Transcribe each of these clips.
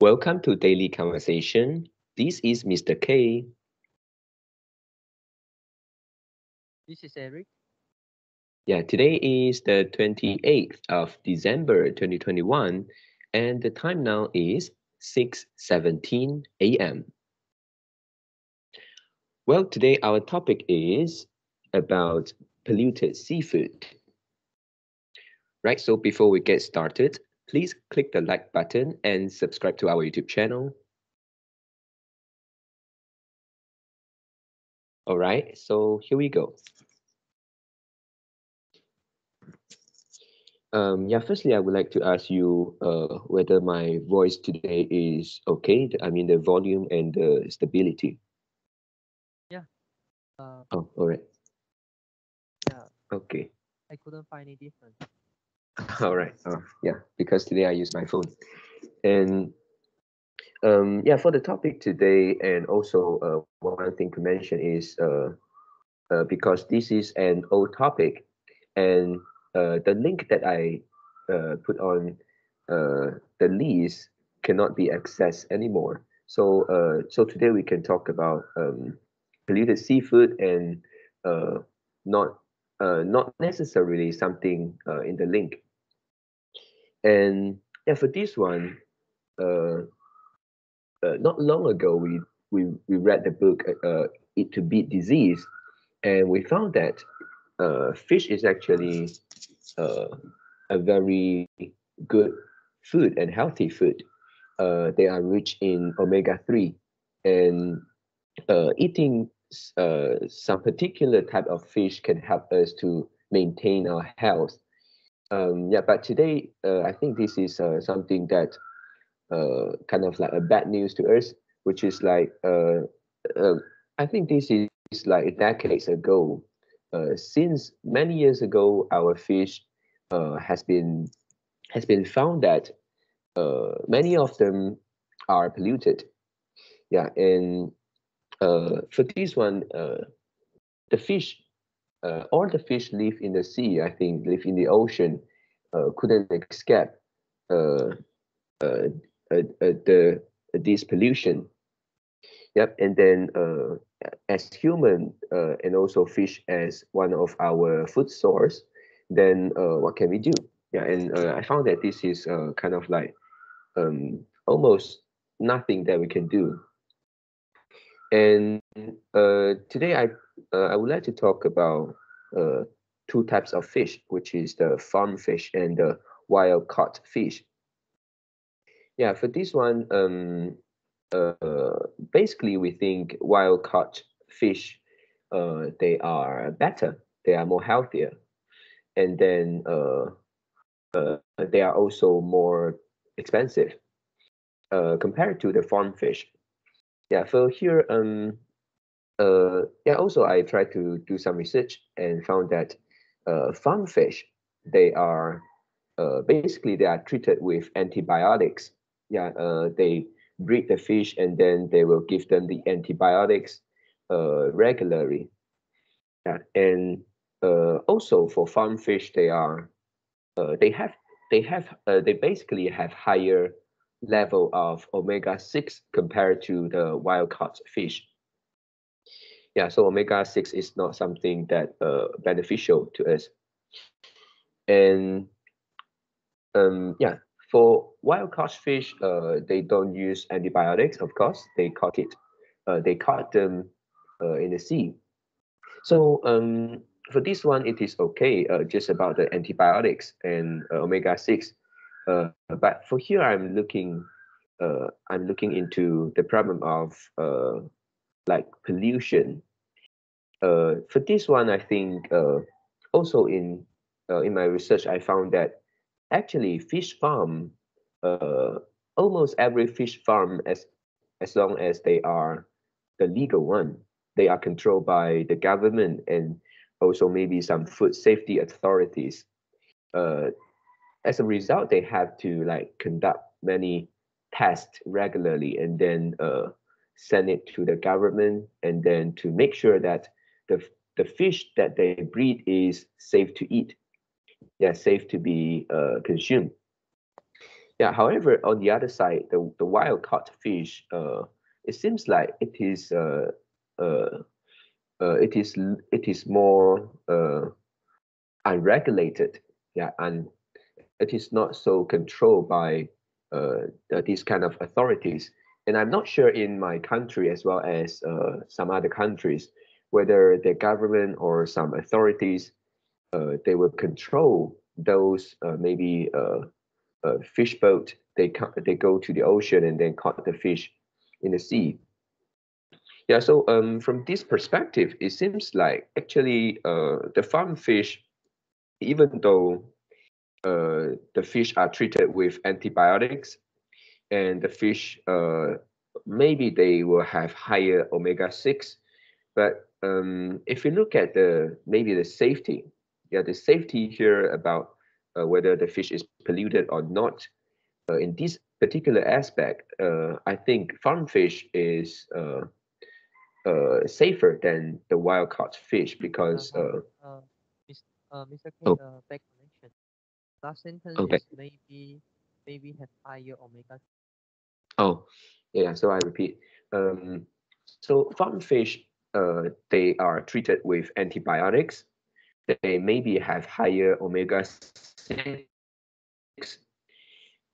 Welcome to Daily Conversation. This is Mr. K. This is Eric. Yeah, today is the 28th of December 2021, and the time now is 6:17 a.m. Well, today our topic is about polluted seafood. Right, so before we get started, please click the like button and subscribe to our YouTube channel. All right, so here we go. Firstly, I would like to ask you whether my voice today is okay. I mean, the volume and the stability. Yeah. Uh, Oh, all right. yeah. Okay. I couldn't find any difference. All right. Yeah, because today I use my phone. And for the topic today, and also one thing to mention is because this is an old topic, and the link that I put on the list cannot be accessed anymore. So today we can talk about polluted seafood and uh, not not necessarily something in the link. And yeah, for this one, uh, not long ago we read the book Eat to Beat Disease, and we found that fish is actually uh, a very good food and healthy food. They are rich in omega-3, and eating some particular type of fish can help us to maintain our health. But today I think this is something that kind of like a bad news to us, which is like uh, I think this is like decades ago. Since many years ago, our fish has been found that many of them are polluted. Yeah, and for this one, the fish, all the fish live in the sea. I think live in the ocean, couldn't escape uh, uh, this pollution. Yep, and then as human and also fish as one of our food source, then what can we do? Yeah, and I found that this is kind of like almost nothing that we can do. And today I would like to talk about uh, two types of fish, which is the farm fish and the wild caught fish. Yeah, for this one, basically we think wild caught fish, they are better, they are more healthier, and then they are also more expensive compared to the farm fish. Yeah, so here, also I tried to do some research and found that farm fish, they are basically they are treated with antibiotics. Yeah, they breed the fish and then they will give them the antibiotics regularly. Yeah, and also for farm fish, they are they have they basically have higher level of omega-6 compared to the wild caught fish. Yeah, so omega-6 is not something that beneficial to us. And for wild caught fish, they don't use antibiotics, of course. They caught them in the sea. So for this one, it is okay, just about the antibiotics and omega-6. But for here, I'm looking into the problem of like pollution. For this one, I think also in my research, I found that actually fish farm, uh, almost every fish farm, as long as they are the legal one, they are controlled by the government and also maybe some food safety authorities. Uh, as a result, they have to like conduct many tests regularly and then send it to the government and then to make sure that the fish that they breed is safe to eat. Yeah, safe to be consumed. Yeah. However, on the other side, the wild caught fish, it seems like uh, it is more unregulated. Yeah, and it is not so controlled by these kind of authorities. And I'm not sure in my country as well as some other countries whether the government or some authorities they will control those maybe fish boat. They go to the ocean and then caught the fish in the sea. Yeah, so from this perspective, it seems like actually the farm fish, even though the fish are treated with antibiotics, and the fish maybe they will have higher omega-6, but if you look at the maybe the safety, yeah, the safety here about whether the fish is polluted or not, in this particular aspect, I think farm fish is safer than the wild caught fish because Uh, Miss, Mr. K, oh, back connection. Last sentence okay, is maybe have higher omega. oh, yeah, so I repeat, so farm fish they are treated with antibiotics. They maybe have higher omega-6,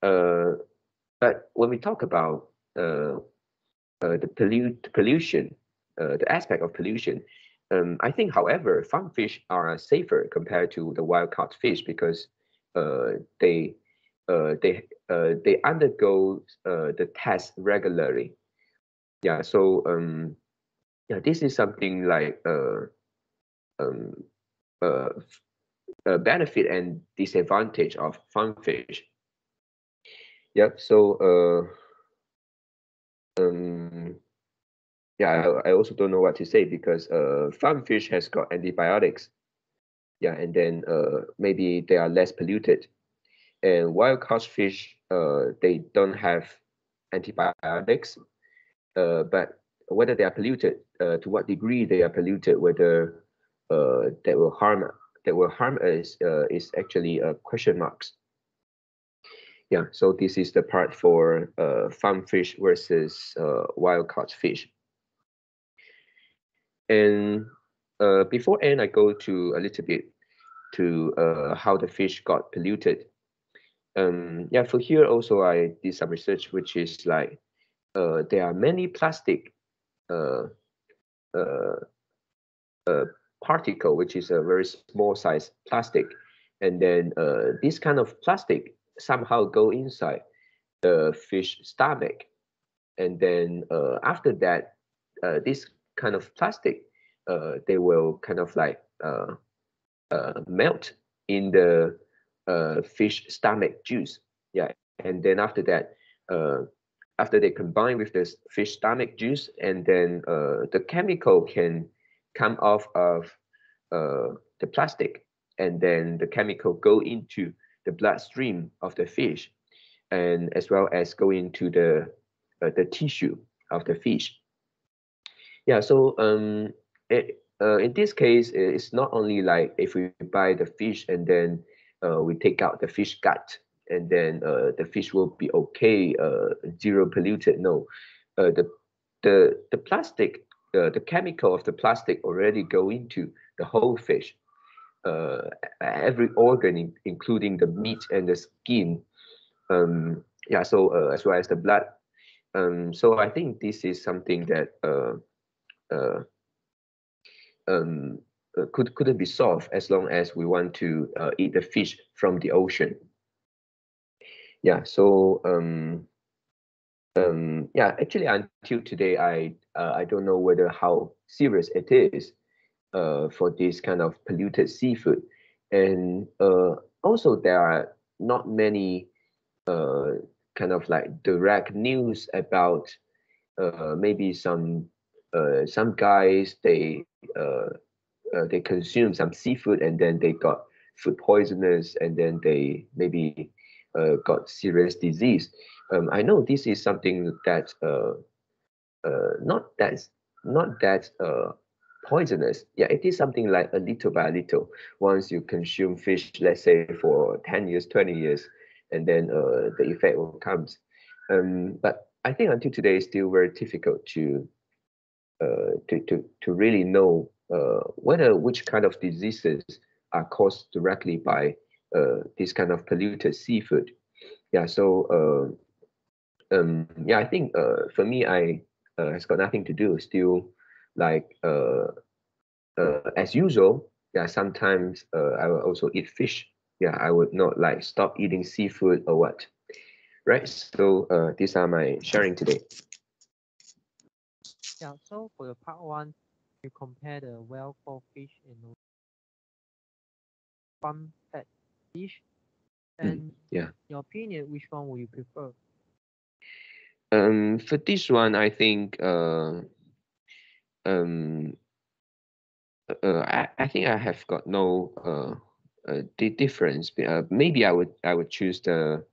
uh, but when we talk about the pollution, the aspect of pollution, I think, however, farm fish are safer compared to the wild caught fish because they they undergo the test regularly. Yeah, so yeah, this is something like um, uh, a benefit and disadvantage of farm fish. Yep. So um, yeah, I also don't know what to say because farm fish has got antibiotics. Yeah, and then maybe they are less polluted. And wild caught fish, they don't have antibiotics. But whether they are polluted, to what degree they are polluted, whether that will harm us, is actually question marks. Yeah, so this is the part for farm fish versus wild caught fish. And before end, I go to a little bit to how the fish got polluted. Yeah, for here also I did some research, which is like there are many plastic uh, uh, uh, particle, which is a very small size plastic, and then this kind of plastic somehow go inside the fish stomach, and then after that, this kind of plastic, they will kind of like melt in the fish stomach juice. Yeah, and then after that, after they combine with the fish stomach juice, and then the chemical can come off of the plastic, and then the chemical go into the bloodstream of the fish, and as well as go into the tissue of the fish. Yeah, so in this case, it's not only like if we buy the fish and then we take out the fish gut and then the fish will be okay, zero polluted. No, the plastic, the chemical of the plastic already go into the whole fish, uh, every organ, including the meat and the skin. Yeah, so as well as the blood. So I think this is something that uh, um, couldn't be solved as long as we want to eat the fish from the ocean. Yeah. So yeah, actually, until today, I don't know whether how serious it is for this kind of polluted seafood, and also there are not many uh, kind of like direct news about maybe some guys they consume some seafood and then they got food poisonous and then they maybe got serious disease. I know this is something that not that not that poisonous. Yeah, it is something like a little by little. Once you consume fish, let's say for 10 years, 20 years, and then the effect will come. But I think until today, it's still very difficult to really know whether which kind of diseases are caused directly by this kind of polluted seafood. Yeah, so yeah, I think for me, I has got nothing to do. Still, like as usual. Yeah, sometimes I will also eat fish. Yeah, I would not like stop eating seafood or what. Right. So these are my sharing today. Yeah, so for the part one, you compare the well-caught fish and farm-fed fish, and Yeah. your opinion, which one will you prefer? For this one, I think um I think I have got no difference. Maybe I would choose the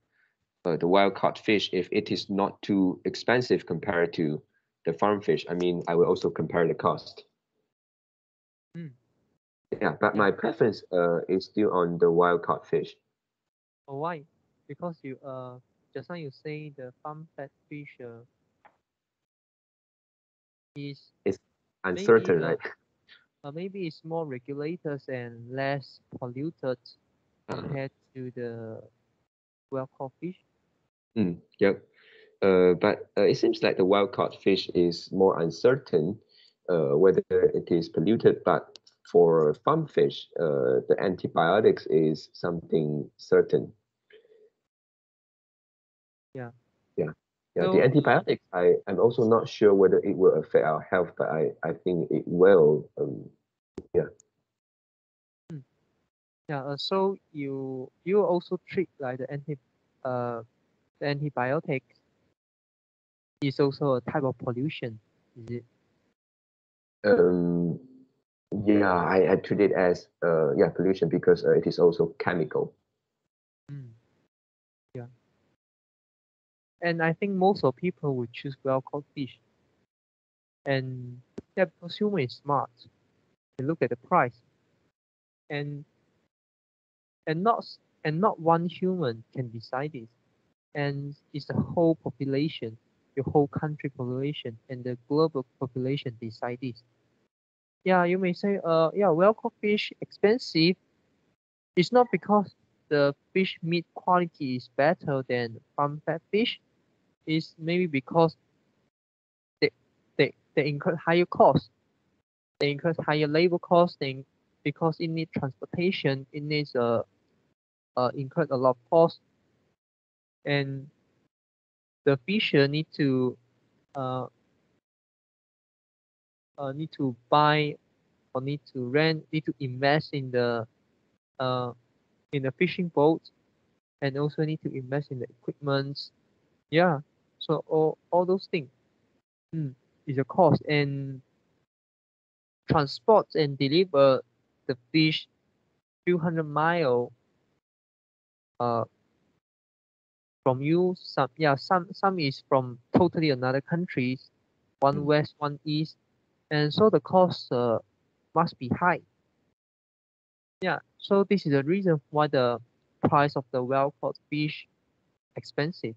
wild caught fish if it is not too expensive compared to the farm fish. I mean, I will also compare the cost. Mm, Yeah, but yeah. my preference is still on the wild caught fish. Why? Because you just now you say the farm-fed fish is It's maybe uncertain, right? maybe it's more regulated and less polluted Uh, compared to the well-caught fish. yep. But it seems like the wild caught fish is more uncertain whether it is polluted. But for farm fish, the antibiotics is something certain. Yeah. Yeah. Yeah, the So antibiotics, I'm also not sure whether it will affect our health, but I think it will. Yeah. mm, yeah. So you also treat like uh the antibiotics is also a type of pollution, is it? Um, yeah, I treat it as yeah, pollution because it is also chemical. Mm, yeah. And I think most of people would choose well-caught fish. And yeah, because human is smart. They look at the price, and and not and not one human can decide this. And it's the whole population, the whole country population, and the global population decide this. Yeah, you may say, yeah, well-caught fish expensive. It's not because the fish meat quality is better than farm-fed fish. It's maybe because they they incur higher costs. They incur higher labor costs. Because it needs transportation, it needs incurred a lot of costs, and the fisher uh, need to buy or need to rent, need to invest uh in the fishing boat, and also need to invest in the equipment. Yeah, so all those things mm, is a cost, and transport and deliver the fish few hundred mile uh from you. Some is from totally another countries, one Mm. west, one east, and so the cost must be high. Yeah, so this is the reason why the price of the well-caught fish expensive.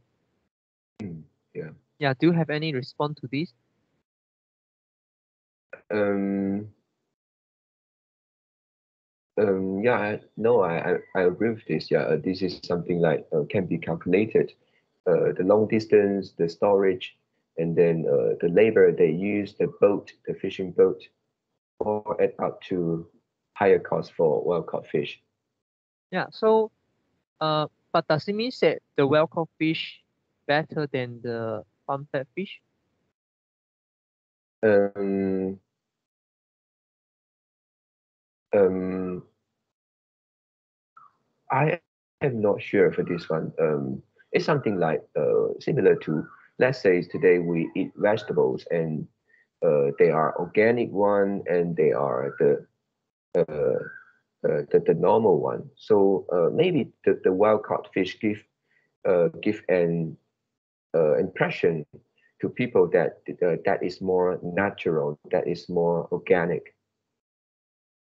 Yeah. Yeah, do you have any response to this? Um, yeah, no, I agree with this. Yeah, this is something like can be calculated. The long distance, the storage, and then the labor they use, the boat, the fishing boat, all add up to higher cost for wild caught fish. Yeah, so but does it mean that the well-caught fish better than the farm-fed fish? Um, um, I am not sure for this one. It's something like similar to, let's say today we eat vegetables and they are organic one and they are the normal one. So maybe the wild caught fish give an impression to people that that is more natural, that is more organic.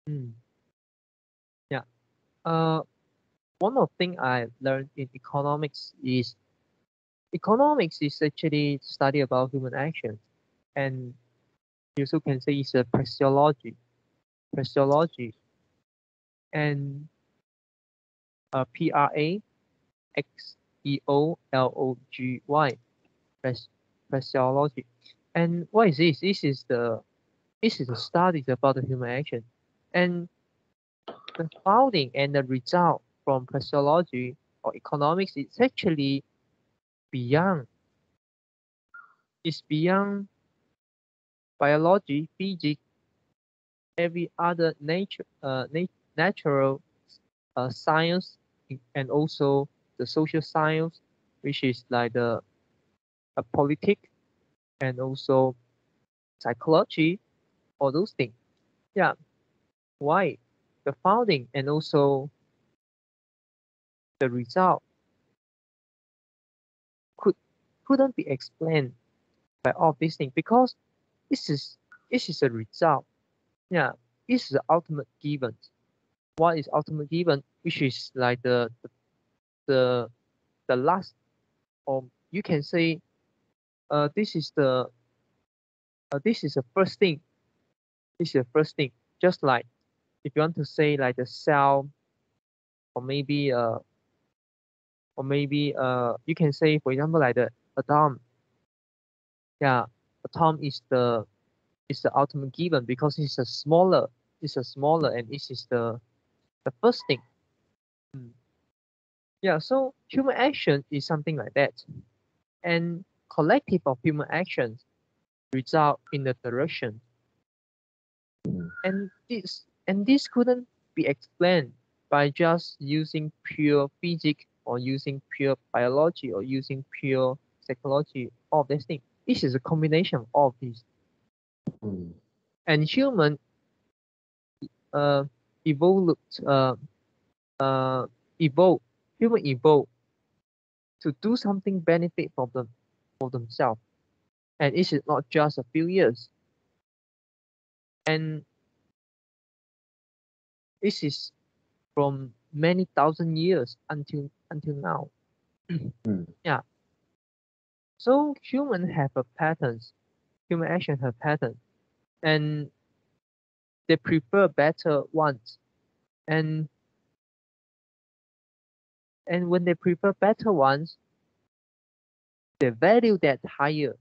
Mm, yeah. Uh, one of the things I learned in economics is actually study about human actions, and you also can say it's a preciology, and Praxeology, pres- preciology. And what is this? This is the studies about the human action, and the finding and the result from preciology or economics is actually beyond. It's beyond biology, physics, every other natural science, and also the social science, which is like the politics and also psychology, all those things. Yeah, why the founding and also the result could couldn't be explained by all these things because this is this is a result. Yeah, this is the ultimate given. What is ultimate given? Which is like the the last, or you can say this is the first thing. This is the first thing. Just like if you want to say like the cell, or maybe you can say for example like the atom. Yeah, atom is the ultimate given because it's a smaller and this is the first thing. Mm. Yeah, so human action is something like that, and collective of human actions result in the direction, and this couldn't be explained by just using pure physics or using pure biology or using pure psychology. All these things. This is a combination of all of these, Mm. and uh evolved uh evolve human evolve to do something benefit for themselves, and it is not just a few years, and this is from many thousand years until now. Mm. Yeah. So human have a patterns. Human action have patterns, and they prefer better ones. And when they prefer better ones, they value that higher.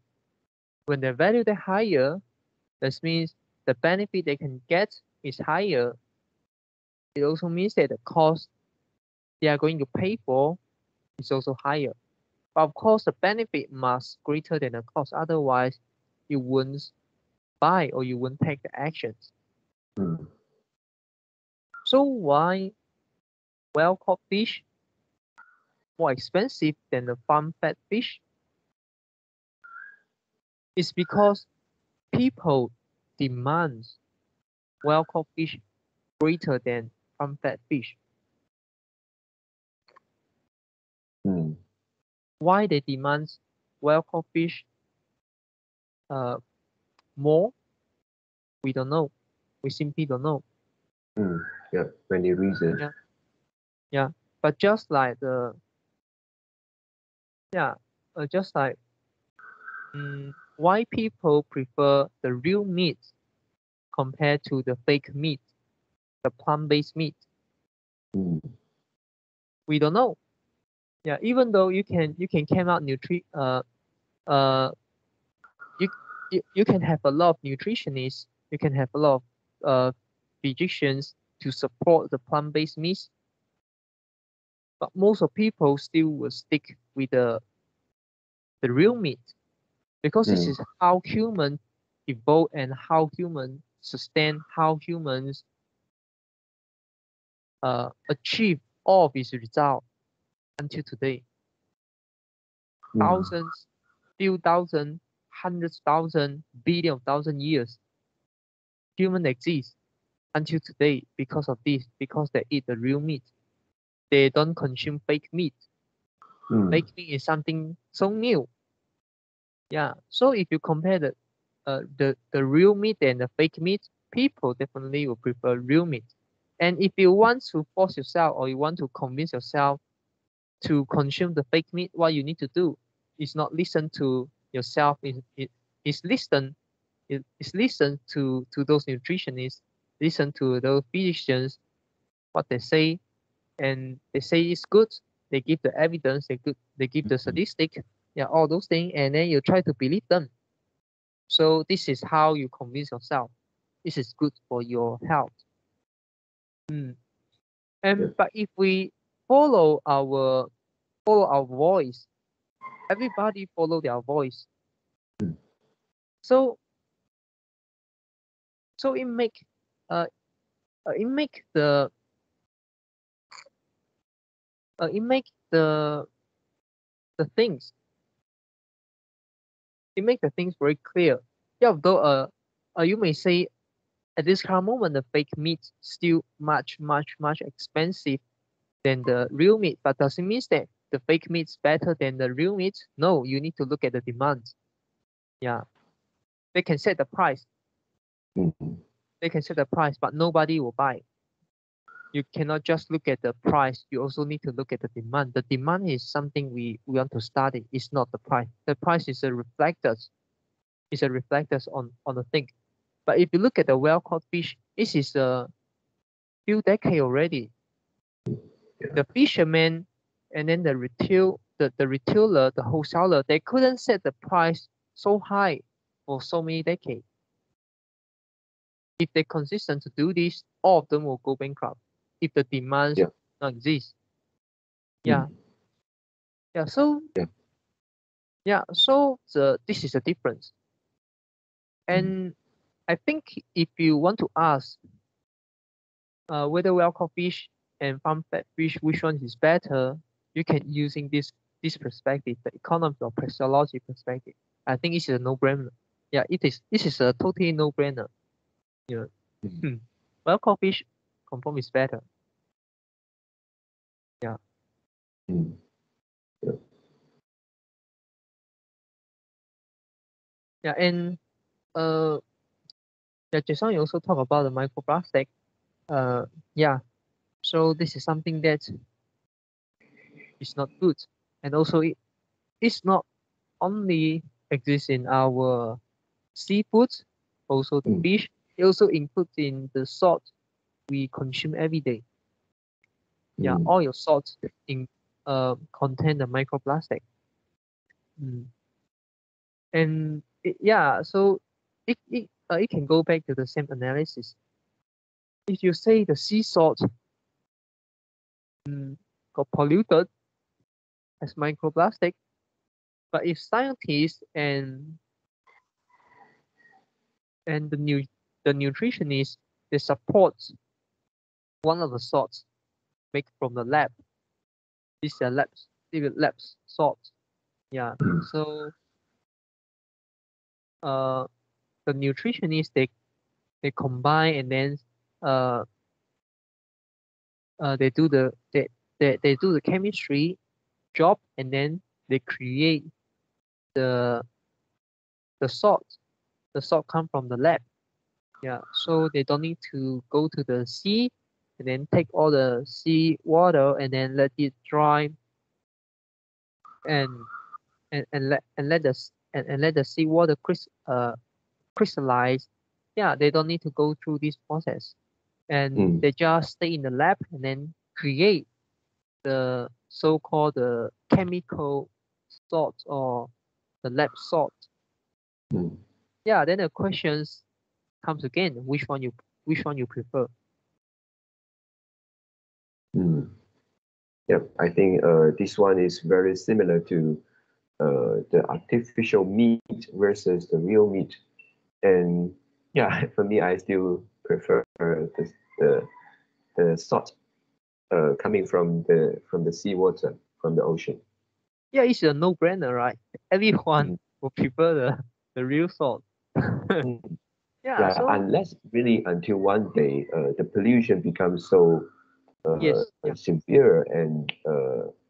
When they value that higher, that means the benefit they can get is higher. It also means that the cost they are going to pay for is also higher. But of course, the benefit must greater than the cost. Otherwise, you wouldn't buy or you wouldn't take the actions. Mm. So why well-caught fish more expensive than the farm-fed fish? It's because people demand well-caught fish greater than farm-fed fish. Mm. Why they demand well-caught fish uh, more? We don't know. We simply don't know. Mm. Yeah, many reasons. Yeah, yeah. But just like the yeah, just like why people prefer the real meat compared to the fake meat, the plant-based meat? Mm. We don't know. Yeah, even though you can came out uh you, you can have a lot of nutritionists, you can have a lot of physicians to support the plant-based meats, but most of people still will stick with the real meat because this Mm. is how humans evolve and how humans sustain, how humans achieve all of its results until today. Mm. Thousands, few thousand, hundreds thousand, billion thousand years, human exist until today because of this, because they eat the real meat. They don't consume fake meat. Mm. Fake meat is something so new. Yeah. So if you compare the real meat and the fake meat, people definitely will prefer real meat. And if you want to force yourself or you want to convince yourself to consume the fake meat, what you need to do is not listen to yourself. Is listen. Is listen to those nutritionists, listen to those physicians, what they say, and they say it's good. They give the evidence. They give the statistic. Yeah, all those things, and then you try to believe them. So this is how you convince yourself. This is good for your health. Mm. And but if we follow our voice, everybody follow their voice. So it make it make the it make the things, it make the things very clear. Yeah, though you may say at this current moment the fake meat still much expensive than the real meat, but does it mean that the fake meat is better than the real meat? No, you need to look at the demand. Yeah, they can set the price. They can set the price, but nobody will buy. You cannot just look at the price. You also need to look at the demand. The demand is something we want to study. It's not the price. The price is a reflectors. It's a reflectors on the thing. But if you look at the well-caught fish, this is a few decades already. The fishermen and then the retailer, the wholesaler, they couldn't set the price so high for so many decades. If they consistent to do this, all of them will go bankrupt if the demand not exist. Yeah. Yeah. So this is a difference. And I think if you want to ask whether well-caught fish and farm-fed fish, which one is better, you can using this perspective, the economic or physiology perspective. I think it's a no-brainer. Yeah, it is. This is a totally no-brainer. Yeah. Well-caught fish confirm is better. Yeah. Yeah, and Jason, you also talk about the microplastic. Yeah. So this is something that is not good, and also it's not only exists in our seafood, also the fish. It also includes in the salt we consume every day. Yeah, all your salts in contain the microplastic. And so it can go back to the same analysis. If you say the sea salt got polluted as microplastic, but if scientists and the nutritionists, they support one of the salts made from the lab. These are lab salts. Yeah. So the nutritionists they combine, and then they do the chemistry job, and then they create the salt. The salt come from the lab. Yeah, so they don't need to go to the sea and then take all the sea water and then let it dry and let the sea water crystallize. Yeah, they don't need to go through this process, and they just stay in the lab and then create the so-called the chemical salt or the lab salt. Yeah, then the questions comes again: which one you prefer? Yeah, I think this one is very similar to the artificial meat versus the real meat. And yeah, for me, I still prefer the salt coming from the seawater, from the ocean. Yeah, it's a no-brainer, right? Everyone will prefer the real salt. Yeah, so unless really until one day the pollution becomes so severe, and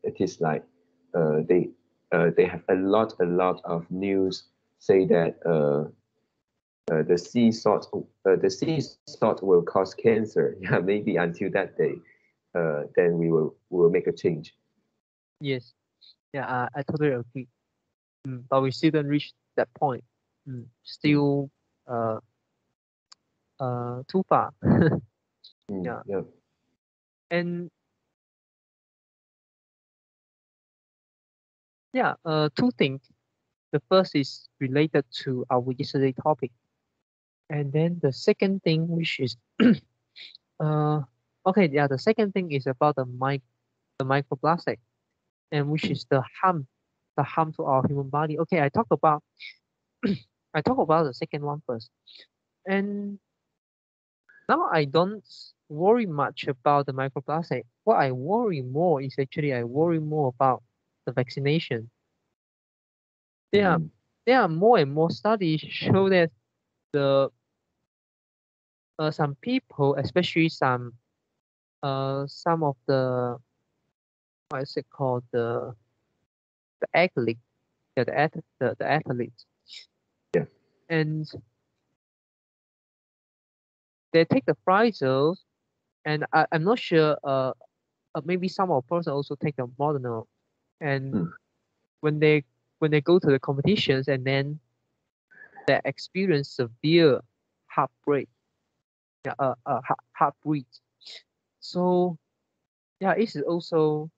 it is like they have a lot of news say that the sea salt will cause cancer. Yeah, maybe until that day, then we will make a change. Yes. Yeah, I totally agree. But we still don't reach that point. Mm, Still too far. Yeah. yeah. And yeah, two things. The first is related to our yesterday topic. And then the second thing, which is okay, yeah, the second thing is about the microplastic, and which is the harm to our human body. Okay, I talk about I talk about the second one first. And now I don't worry much about the microplastic. What I worry more is actually I worry more about the vaccination. There are Mm, there are more and more studies show that the some people, especially some of the what is it called the athlete, yeah, the athletes, yeah. and they take the Pfizer, and I'm not sure. Maybe some of person also take the Moderna, and Mm, when they go to the competitions, and then they experience severe heartbreak, yeah, heartbreak. So yeah, this is also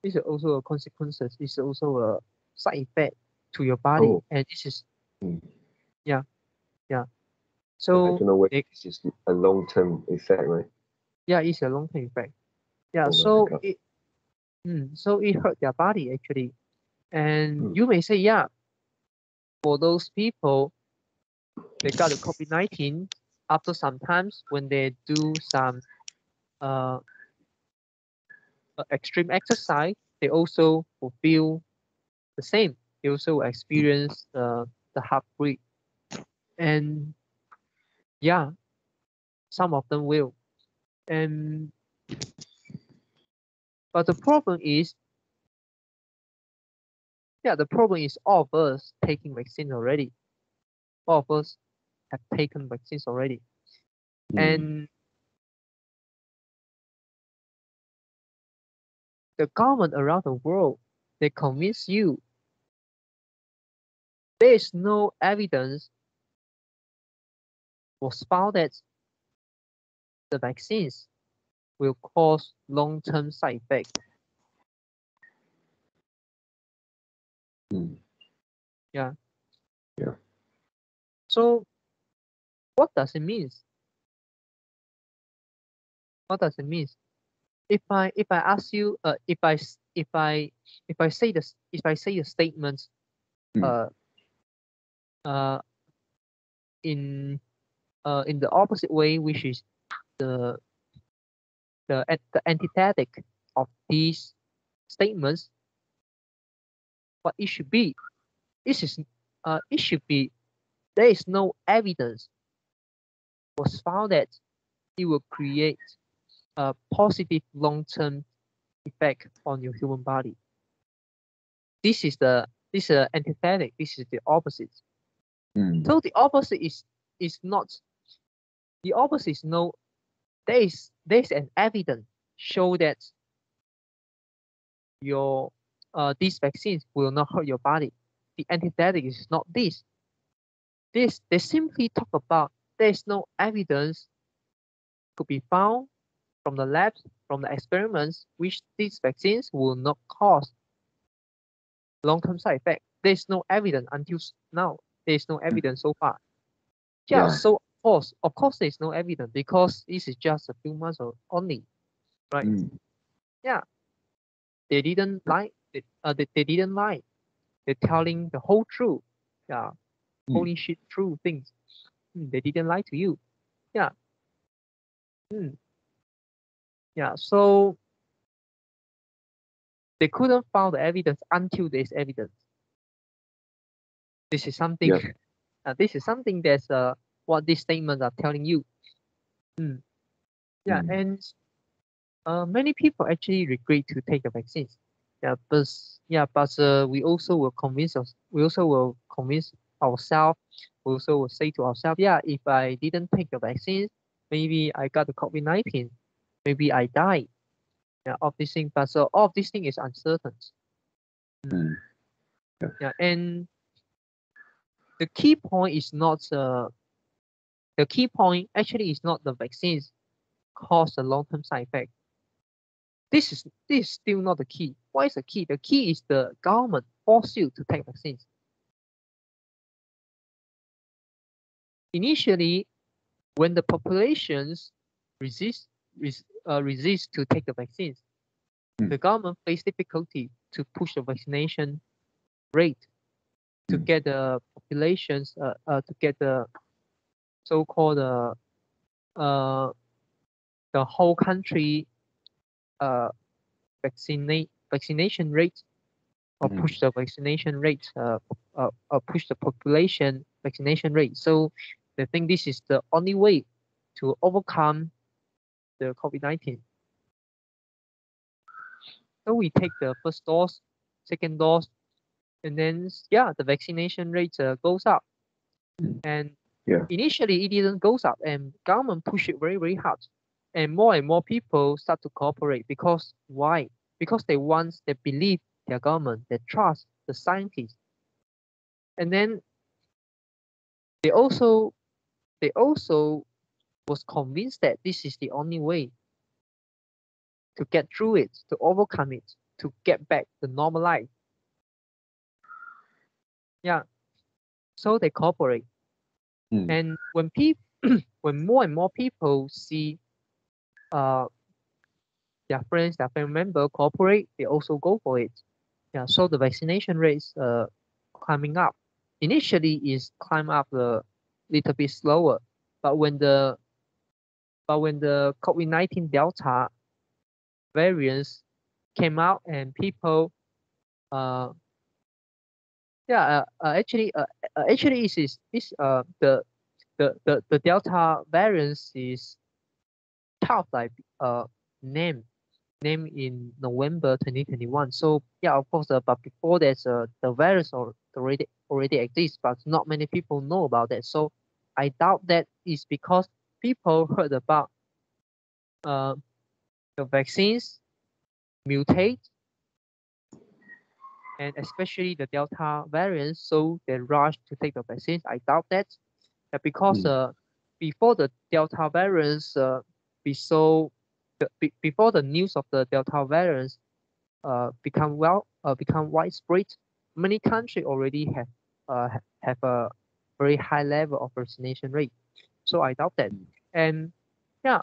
a consequences. It's also a side effect to your body, oh. and this is Mm, yeah, yeah. I So don't know whether it, this is a long-term effect, right? yeah, it's a long term effect. Yeah, Oh my God. so it hurt their body actually, and Mm, you may say, yeah, for those people they got the COVID-19 after sometimes when they do some uh extreme exercise, they also will feel the same. They also experience the heartbreak, and yeah, some of them will. And but the problem is, yeah, the problem is all of us taking vaccine already. All of us have taken vaccines already, mm, and the government around the world they convince you there is no evidence was found that the vaccines will cause long-term side effects. mm, Yeah. yeah. So what does it mean? What does it mean? If I ask you, if I say a statement, Mm, uh, uh, in the opposite way, which is the the antithetic of these statements, what it should be, it should be there is no evidence was found that it will create a positive long-term effect on your human body. This is antithetic. This is the opposite. mm, So the opposite is not the opposite is no. There is an evidence show that your these vaccines will not hurt your body. The antithetic is not this. This they simply talk about there is no evidence could be found from the labs, from the experiments, which these vaccines will not cause long-term side effects. There is no evidence until now. There is no mm, evidence so far. Yeah, yeah. so of course, there is no evidence because this is just a few months only, right? Mm, Yeah, they didn't lie. They didn't lie. They're telling the whole truth. Yeah, mm, holy shit, true things. They didn't lie to you. Yeah. Mm, yeah. So they couldn't find the evidence until there's evidence. This is something. yeah. This is something that's what these statements are telling you. Mm, yeah, Mm, and many people actually regret to take the vaccines. Yeah, but we also will convince ourselves, also will say to ourselves, yeah, if I didn't take the vaccine, maybe I got the COVID-19, maybe I died. Yeah, of this thing, but so all of this thing is uncertain. Mm. Yeah. Yeah, and the key point is not the key point actually is not the vaccines cause a long-term side effect. This is still not the key. What is the key? The key is the government force you to take vaccines. Initially, when the populations resist to take the vaccines, the government face difficulty to push the vaccination rate to get the populations to get the so-called the whole country vaccination rate, or push the vaccination rate push the population vaccination rate. So they think this is the only way to overcome the COVID-19. So we take the first dose, second dose, and then yeah, the vaccination rate goes up. And initially it didn't goes up, and government push it very, very hard. And more people start to cooperate because why? Because they believe their government, they trust the scientists. And then they also was convinced that this is the only way to get through it, to overcome it, to get back the normal life. Yeah. So they cooperate. And when when more and more people see their friends, their family member cooperate, they also go for it. Yeah. So the vaccination rates climbing up. Initially is climb up a little bit slower, but when the COVID-19 Delta variants came out and people actually is the Delta variants is tough like name in November 2021. So yeah, of course, but before that, the virus already exists, but not many people know about that. So I doubt that is because people heard about the vaccines mutate, and especially the Delta variant, so they rush to take the vaccines. I doubt that, because before the Delta variants before the news of the Delta variants become widespread, many countries already have a very high level of vaccination rate. So I doubt that. And yeah,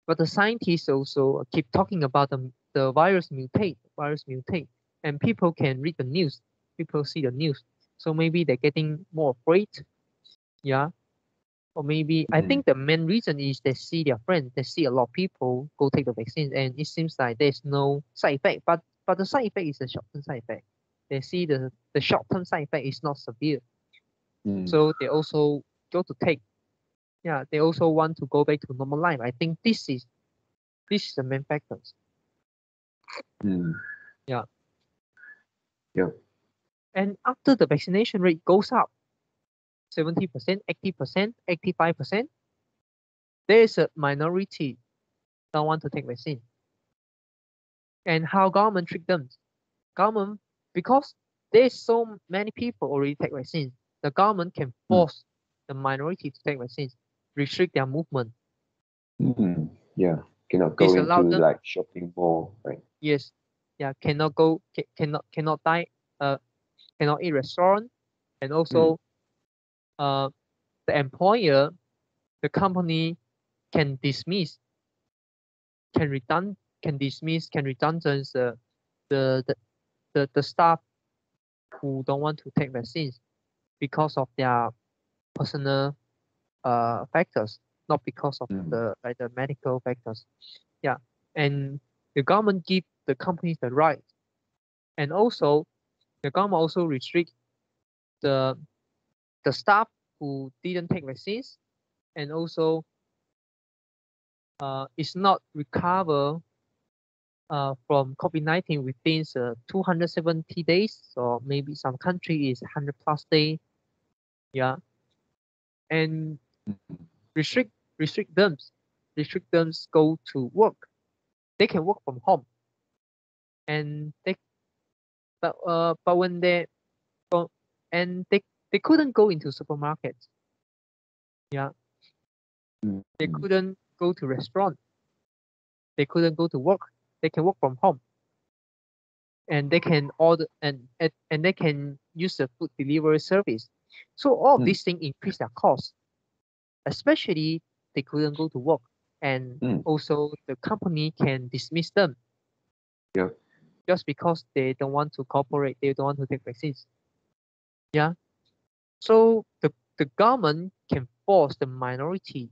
but the scientists also keep talking about the virus mutate, and people can read the news, people see the news, so maybe they're getting more afraid. Yeah. Or maybe I think the main reason is they see their friends, they see a lot of people go take the vaccine, and it seems like there's no side effect, but the side effect is a short-term side effect. They see the short-term side effect is not severe, so they also go to take. Yeah, they also want to go back to normal life. I think this is the main factors. Yeah. Yeah. And after the vaccination rate goes up 70%, 80%, 85%, there is a minority don't want to take vaccine. And how government treat them? Government, because there's so many people already take vaccines, the government can force the minority to take vaccines, restrict their movement. Yeah, cannot go into them, like shopping mall, right? Yes. Yeah, cannot go, cannot dine, cannot eat restaurant, and also the employer, the company can dismiss, can redundant the staff who don't want to take vaccines because of their personal factors, not because of the medical factors. Yeah, and the government give the companies the right, and also the government also restrict the staff who didn't take vaccines, and also is not recover from COVID-19 within 270 days, or maybe some country is 100+ days. Yeah, and Mm. restrict restrict them, restrict them go to work. They can work from home, and but when they go and they couldn't go into supermarkets. Yeah, they Mm. couldn't go to restaurant. They couldn't go to work. They can work from home, and they can order and they can use the food delivery service. So all of Mm. these things increase their cost, especially they couldn't go to work, and Mm. also the company can dismiss them Yeah. just because they don't want to cooperate, they don't want to take vaccines. Yeah. So the government can force the minority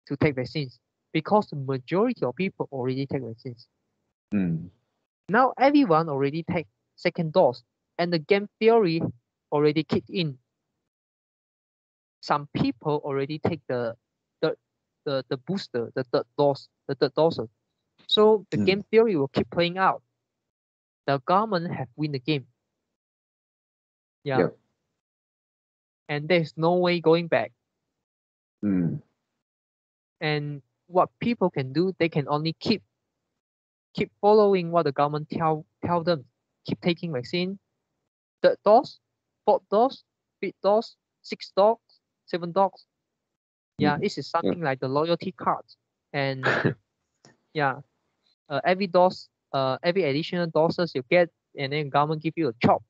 to take vaccines because the majority of people already take vaccines. Mm. Now everyone already take second dose, and the game theory already kicked in. Some people already take the the booster, the third dose. So the Mm. game theory will keep playing out. The government have win the game. Yeah, Yeah. and there's no way going back. Mm. And what people can do, they can only keep following what the government tell them. Keep taking vaccine, third dose, fourth dose, fifth dose, sixth dose, seven dose. Yeah, Mm. this is Yeah. something like the loyalty card. And yeah, every additional doses you get, and then government give you a chop.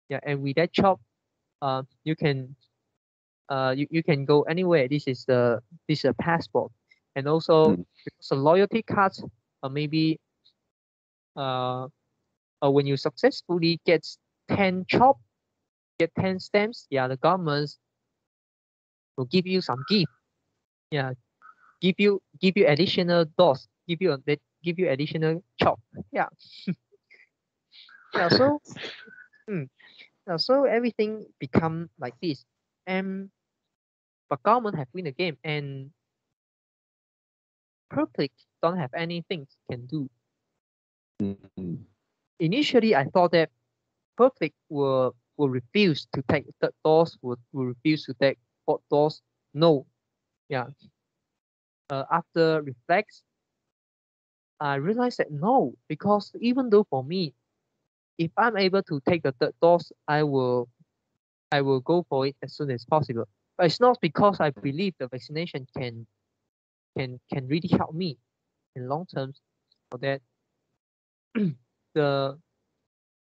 Yeah, and with that chop, you can you can go anywhere. This is a passport, and also Mm. because the loyalty cards, maybe uh, when you successfully get 10 chop, get 10 stamps, yeah, the government will give you some gift. Yeah, give you additional dose, give you additional chop. Yeah, yeah. So so everything become like this, and but government have win the game, and public don't have anything can do. Mm. Initially, I thought that public will refuse to take third dose, will refuse to take fourth dose. No, yeah. After reflects, I realized that no, because even though for me, if I'm able to take the third dose, I will go for it as soon as possible. But it's not because I believe the vaccination can really help me in long term, or that the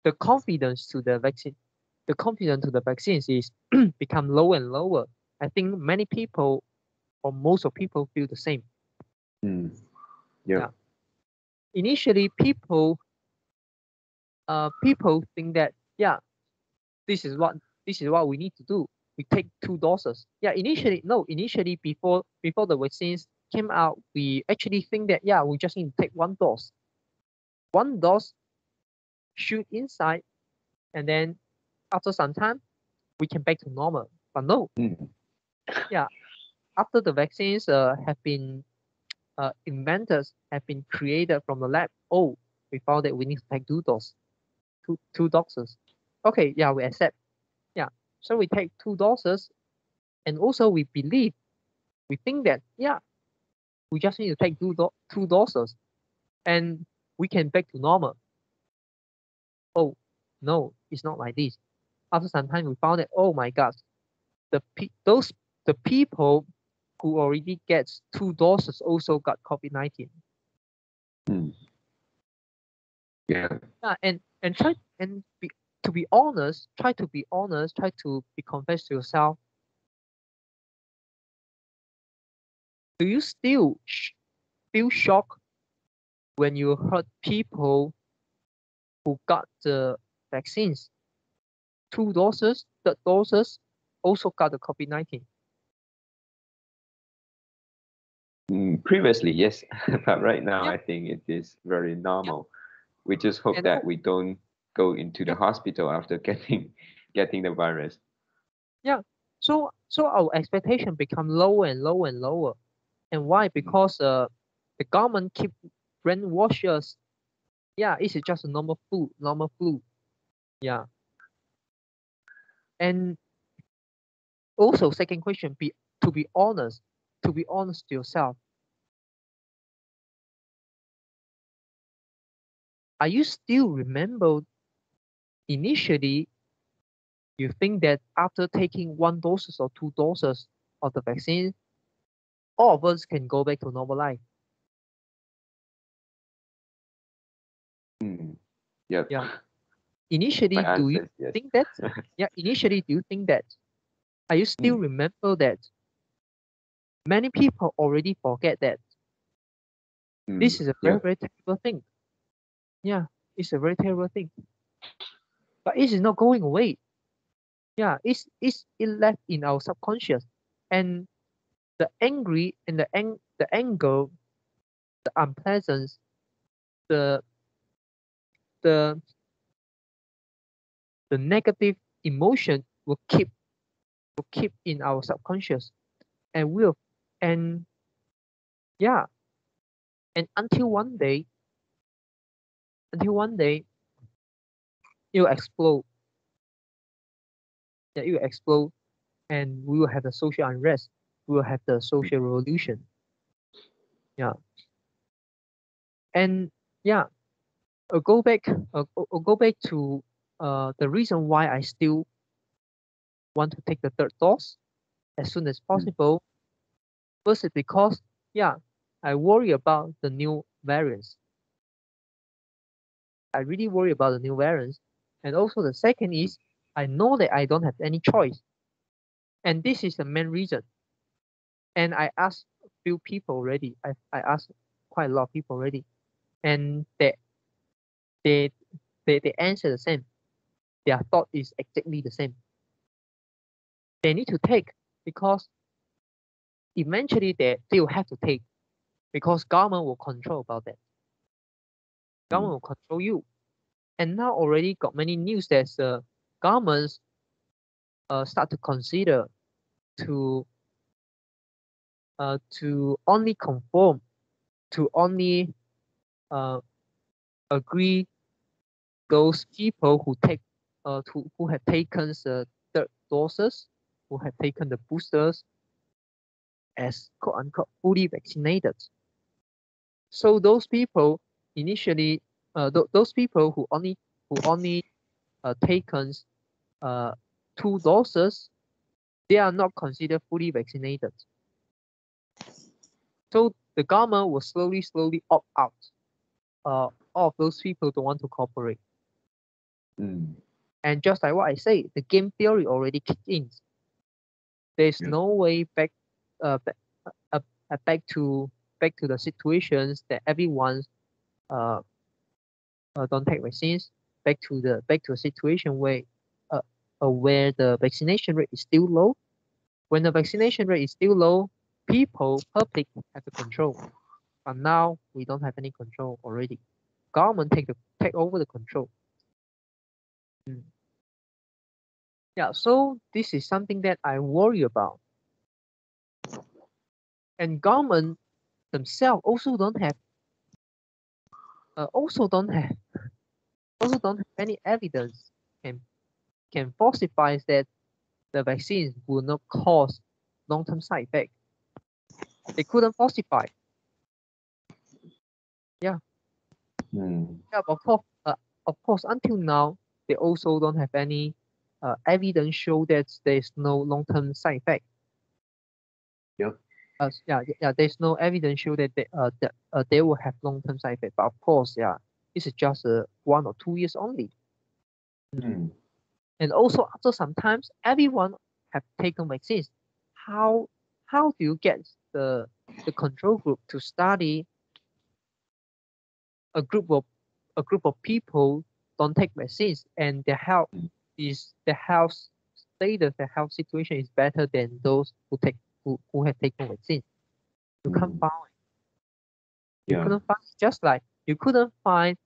the confidence to the vaccine, the confidence to the vaccines is become lower and lower. I think many people or most of people feel the same. Mm. Yeah. Yeah. Initially, people think that yeah, this is what this is what we need to do. We take two doses. Yeah. Initially, no. Initially, before the vaccines came out, we actually think that yeah, we just need to take one dose. One dose shoot inside, and then after some time we can back to normal. But no, Mm. yeah, after the vaccines have been invented, have been created from the lab, oh, we found that we need to take two doses. Okay, yeah, we accept. Yeah, so we take two doses, and also we believe, we think that yeah, we just need to take two doses, and we can back to normal. Oh, no, it's not like this. After some time, we found that oh my God, those the people who already gets two doses also got COVID-19. Mm. Yeah. Yeah, and try and be to be honest, try to be honest, try to be confess to yourself. Do you still feel shocked when you heard people who got the vaccines, two doses, third doses, also got the COVID-19? Mm. Previously, yes, but right now Yeah, I think it is very yeah, normal. We just hope and that we don't go into the yeah, hospital after getting the virus. yeah. So our expectation become lower and lower and lower. And why? Mm. Because the government keep brainwash us. Yeah, it's just a normal flu, normal flu. Yeah, and Also, second question, to be honest to yourself. Are you still remember initially you think that after taking one doses or two doses of the vaccine, all of us can go back to normal life? Yep. Yeah. Initially, My do you answer is yes. think that? Yeah, initially, do you think that? Are you still remember that? Many people already forget that. This is a very, Yep. very terrible thing. Yeah, it's a very terrible thing. But it is not going away. Yeah, it left in our subconscious. And the angry and the anger, the unpleasant, the the the negative emotion will keep in our subconscious and will and yeah and until one day it will explode. Yeah, it will explode and we will have the social unrest. We will have the social revolution. Yeah. And yeah, go back to the reason why I still want to take the third dose as soon as possible. First is because yeah, I worry about the new variants. I really worry about the new variants. And also the second is I know that I don't have any choice. And this is the main reason. And I asked a few people already. I asked quite a lot of people already. And they they answer the same. Their thought is exactly the same. They need to take because eventually they will have to take because government will control about that. Government will control you. And now already got many news that governments start to consider to only conform to only uh, agree those people who take who have taken the third doses, who have taken the boosters as quote unquote fully vaccinated. So those people initially, those people who only taken uh, two doses, they are not considered fully vaccinated. So the government will slowly opt out. All of those people don't want to cooperate. And just like what I say, the game theory already kicked in. There's no way back, back, back to the situations that everyone uh, don't take vaccines. Back to a situation where the vaccination rate is still low. When the vaccination rate is still low, public have the control. But now we don't have any control already. Government take over the control. Yeah, so this is something that I worry about. And government themselves also don't have also don't have any evidence can falsify that the vaccines will not cause long-term side effects. They couldn't falsify. Yeah. Yeah, of course, until now, they also don't have any evidence show that there's no long-term side effect. There's no evidence show that they will have long-term side effect. But of course, yeah, this is just 1 or 2 years only. And also after sometimes everyone have taken vaccines. How do you get the control group to study a group of people don't take vaccines and their health status, their health situation is better than those who have taken vaccines? You can't find. You couldn't find, just like you couldn't find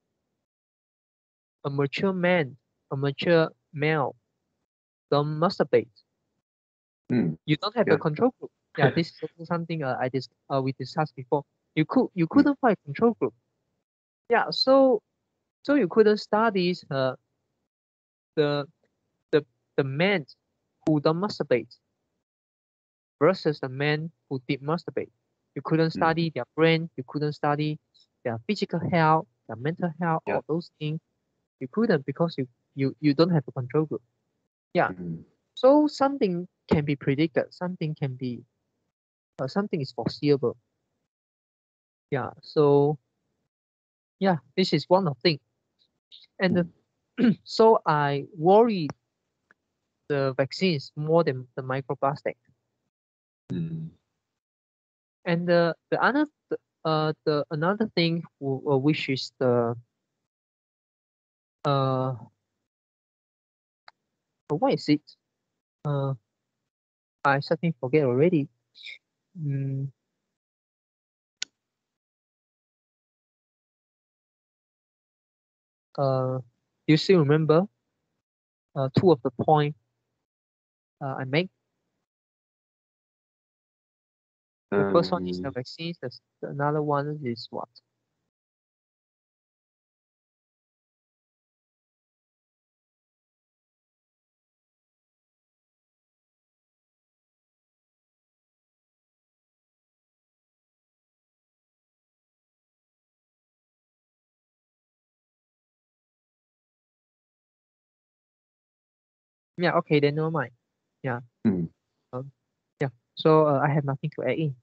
a mature male don't masturbate. You don't have the control group. Yeah, this is also something we discussed before. You couldn't find control group. Yeah, so you couldn't study the the men who don't masturbate. versus the men who did masturbate. You couldn't study their brain, you couldn't study their physical health, their mental health, Yeah. all those things. You couldn't because you don't have a control group. Yeah. So something can be predicted, something can be something is foreseeable. Yeah. So yeah, this is one of things. And so I worry the vaccines more than the microplastic. And the another thing which is the what is it? I suddenly forget already. Mm, do you still remember two of the point I make? The first one is the vaccines. Another one is what? Yeah, okay, then never mind. Yeah. Yeah. So I have nothing to add in.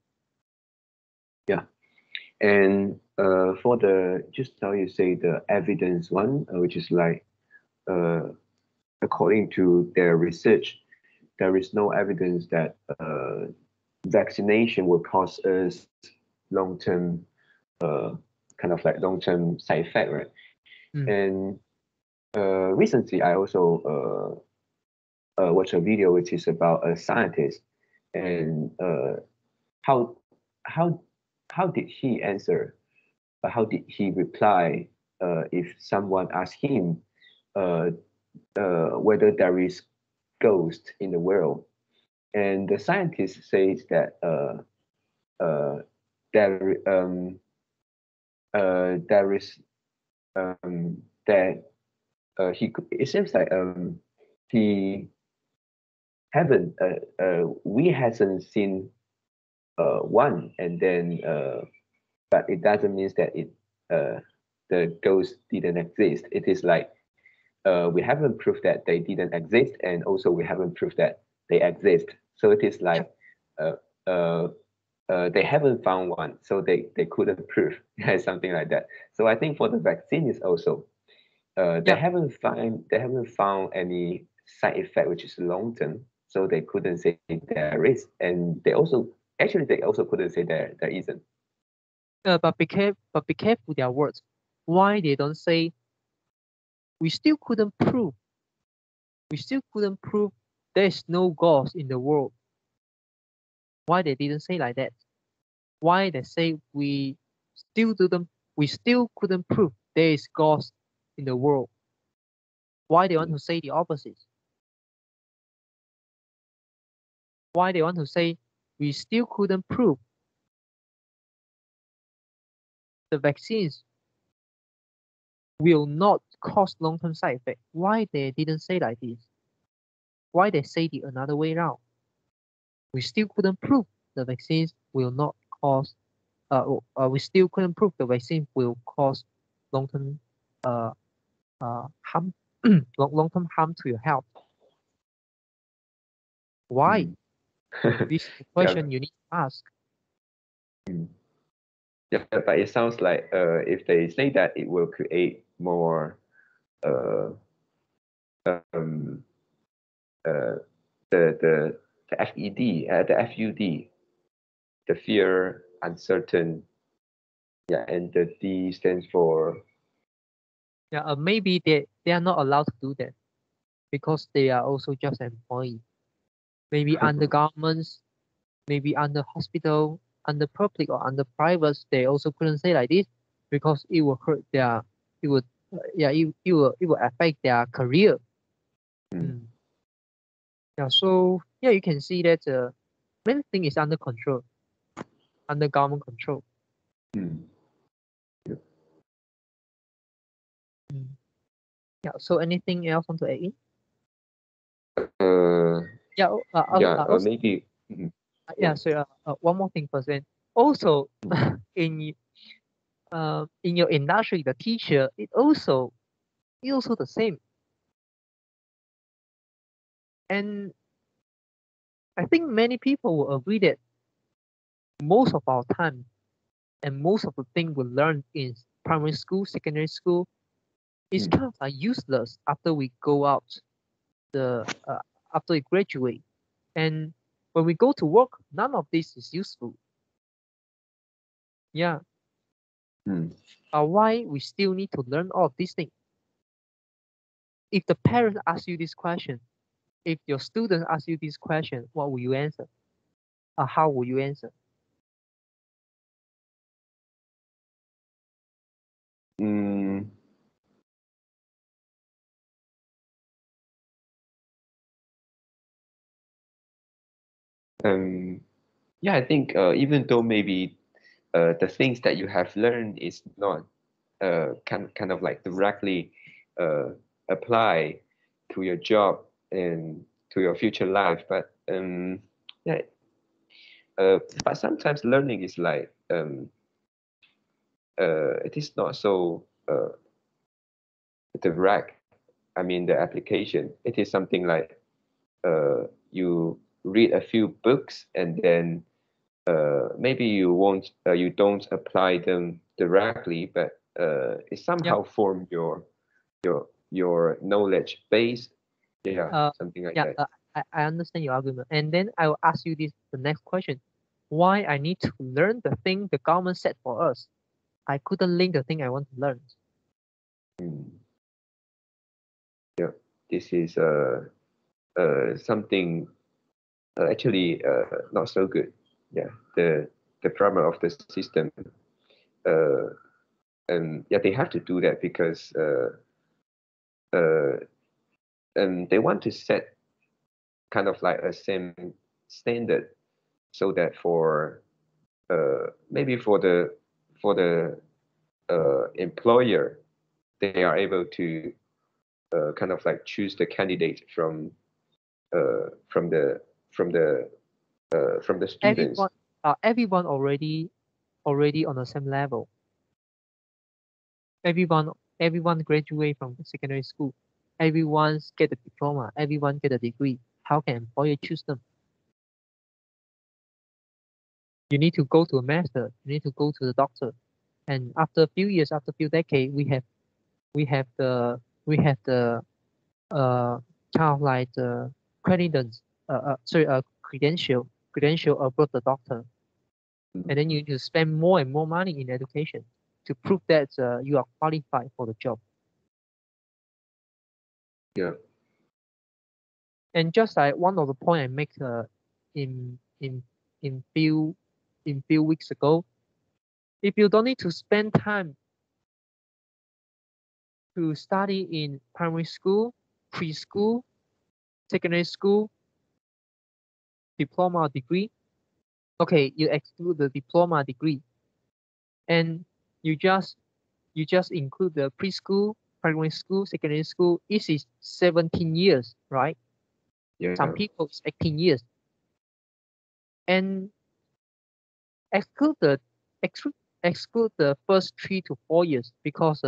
Yeah. And for the just how you say the evidence one, which is like according to their research, there is no evidence that vaccination will cause us long-term kind of like long-term side effect, right? And recently I also watched a video which is about a scientist and how how how did he answer? How did he reply if someone asked him uh, whether there is ghost in the world? And the scientist says that there there is that he could, it seems like he haven't we hasn't seen one, and then but it doesn't mean that it the ghost didn't exist. It is like we haven't proved that they didn't exist, and also we haven't proved that they exist. So it is like uh, uh, they haven't found one, so they couldn't prove something like that. So I think for the vaccine is also they haven't found any side effect which is long term, so they couldn't say there is, and they also actually they also couldn't say there isn't. But be careful with their words. Why they don't say we still couldn't prove there is no ghost in the world? Why they didn't say like that? Why they say we still couldn't prove there is ghost in the world? Why they want to say the opposite? Why they want to say we still couldn't prove the vaccines will not cause long-term side effects? Why they didn't say like this? Why they say the another way around? We still couldn't prove the vaccines will not cause we still couldn't prove the vaccine will cause long-term harm long-term harm to your health. Why? This is the question you need to ask. Yeah, but it sounds like if they say that it will create more uh, um, uh, the FED, the FUD, the fear, uncertain, yeah, and the D stands for Yeah, maybe they are not allowed to do that because they are also just employees. Maybe under governments, maybe under hospital, under public or under private, they also couldn't say like this because it will hurt their, it would, it will affect their career. Yeah, so yeah, you can see that many thing is under control, under government control. Yeah. So anything else want to add in? uh Yeah. yeah Also, maybe Yeah. So one more thing first. And also in your industry, the teacher it also the same. And I think many people will agree that most of our time and most of the thing we learn in primary school, secondary school is kind of like useless after we go out the after we graduate. And when we go to work, none of this is useful. Yeah. Why we still need to learn all of these things? If the parents ask you this question, if your students ask you this question, what will you answer? How will you answer? Yeah, I think even though maybe the things that you have learned is not kind of like directly uh, apply to your job and to your future life, but yeah, but sometimes learning is like it is not so direct. I mean, the application, it is something like you read a few books and then maybe you don't apply them directly, but it Yeah. somehow form your knowledge base. Yeah, something like Yeah. that. I understand your argument. And then I will ask you the next question. Why I need to learn the thing the government set for us? I couldn't link the thing I want to learn. Yeah, this is something actually not so good. Yeah, the problem of the system, uh, and yeah, they have to do that because uh, and they want to set kind of like a same standard so that for maybe for the employer, they are able to kind of like choose the candidate from the from the from the students. Everyone already on the same level. Everyone graduate from the secondary school. Everyone's get a diploma. Everyone get a degree. How can employer choose them? You need to go to a master. You need to go to the doctor. And after a few years, after a few decades, we have the uh kind of like the credence credential above the doctor. And then you need to spend more and more money in education to prove that you are qualified for the job. Yeah. And just like one of the point I make in in in few weeks ago, if you don't need to spend time to study in primary school, preschool, secondary school, diploma or degree, okay, you exclude the diploma degree, and you just include the preschool, primary school, secondary school. It is 17 years, right? Yeah. Some people it's 18 years, and exclude the exclude, exclude the first 3 to 4 years because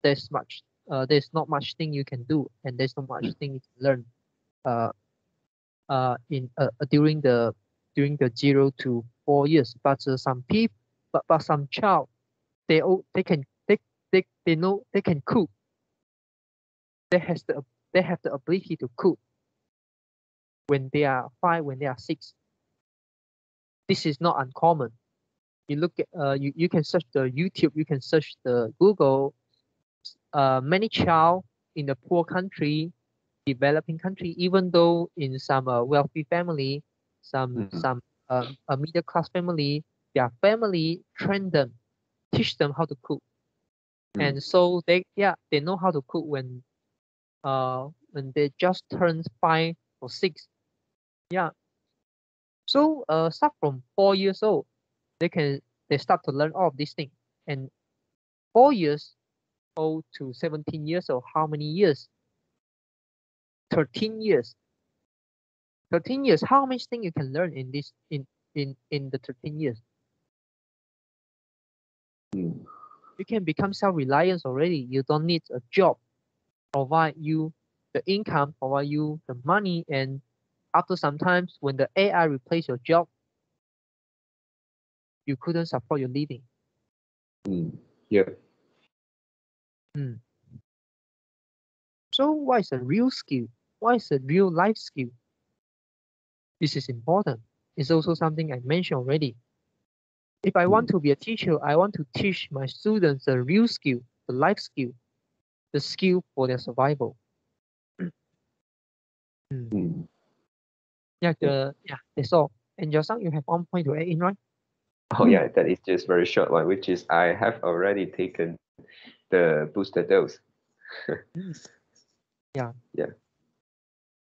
there's not much thing you can do, and there's not much thing you can learn uh in during the 0 to 4 years. But some people, but some child, they can they know they can cook. They has the they have the ability to cook when they are 5, when they are 6. This is not uncommon. You look at you can search the YouTube, you can search the Google. Many child in the poor country, developing country, even though in some wealthy family, some a middle class family, their family train them, teach them how to cook, and so they know how to cook when they just turn 5 or 6. Yeah, so start from 4 years old, they start to learn all of these things, and 4 years old to 17 years old, how many years? 13 years. 13 years, how much thing you can learn in this in the 13 years? You can become self-reliant already. You don't need a job provide you the income, provide you the money, and after sometimes when the AI replace your job, you couldn't support your living. Yeah. So what is a real skill? What is a real life skill? This is important. It's also something I mentioned already. If I want to be a teacher, I want to teach my students the real skill, the life skill, the skill for their survival. Yeah, that's all. And Josang, you have one point to add in, right? Oh yeah, that is just very short one, which is I have already taken the booster dose. Yeah.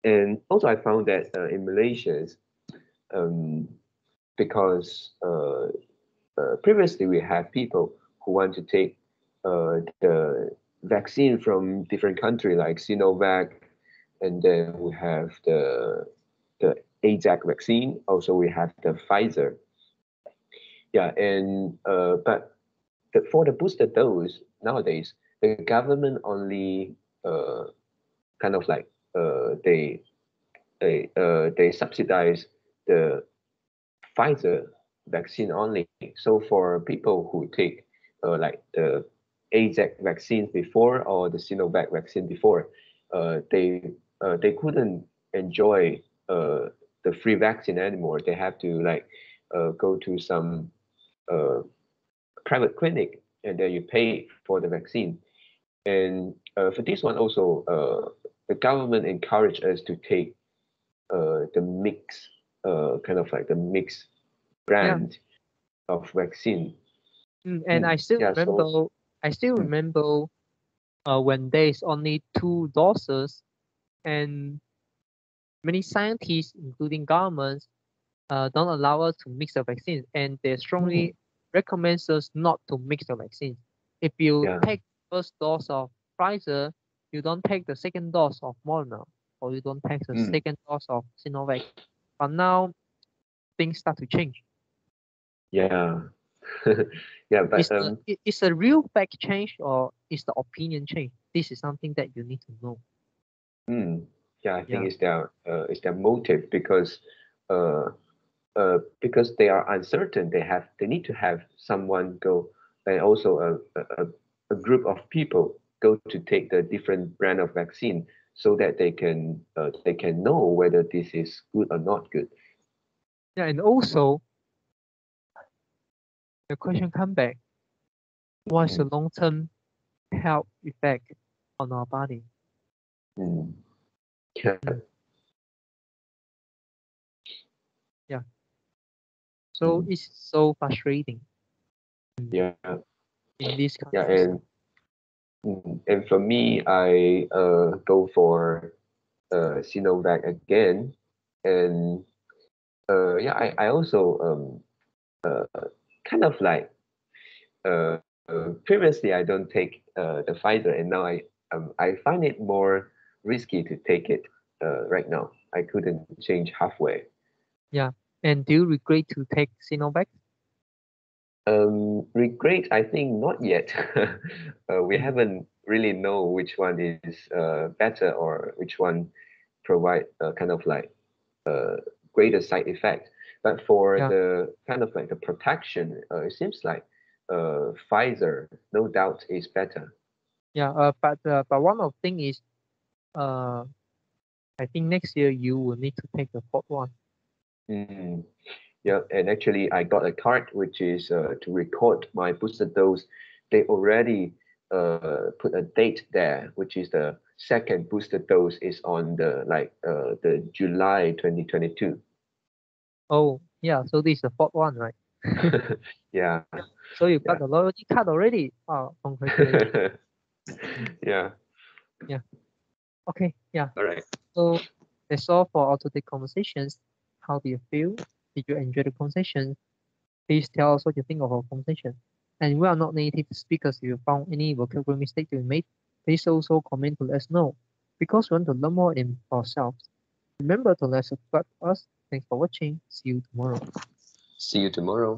And also I found that in Malaysia, because previously we have people who want to take the vaccine from different country like Sinovac, and then we have the AZAC vaccine. Also, we have the Pfizer. Yeah, and but for the booster dose nowadays, the government only kind of like they subsidize the Pfizer vaccine only. So for people who take like the AZAC vaccines before or the Sinovac vaccine before, they couldn't enjoy the free vaccine anymore. They have to like go to some private clinic, and then you pay for the vaccine. And for this one also, the government encouraged us to take the mix, kind of like the mix brand of vaccine. And I still remember, when there's only 2 doses, and many scientists, including governments, don't allow us to mix the vaccines, and they strongly recommend us not to mix the vaccines. If you take first dose of Pfizer, you don't take the second dose of Moderna, or you don't take the second dose of Sinovac. But now things start to change. Yeah. Yeah, but is a real fact change, or is the opinion change? This is something that you need to know. Yeah, I think it's their motive, because they are uncertain. They need to have someone go, and also a group of people go to take the different brand of vaccine, so that they can know whether this is good or not good. Yeah, and also the question come back: what's the long-term health effect on our body? Yeah. So it's so frustrating. Yeah. In this country. Yeah, and for me, I go for Sinovac again, and I also kind of like previously I don't take the Pfizer, and now I find it more risky to take it right now. I couldn't change halfway. Yeah, and do you regret to take Sinovac? Regret, I think not yet. We haven't really know which one is better, or which one provide kind of like greater side effect. But for the kind of like the protection, it seems like Pfizer, no doubt, is better. Yeah, but one of the thing is, I think next year you will need to take the 4th one. Yeah, and actually I got a card which is to record my booster dose. They already put a date there, which is the second booster dose is on the July 2022. Oh yeah, so this is the 4th one, right? Yeah. So you got the loyalty card already. Oh, congratulations. Yeah. Okay. Yeah. All right. So that's all for our today's conversations. How do you feel? Did you enjoy the conversation? Please tell us what you think of our conversation. And we are not native speakers. If you found any vocabulary mistake we made, please also comment to let us know, because we want to learn more in ourselves. Remember to like subscribe to us. Thanks for watching. See you tomorrow. See you tomorrow.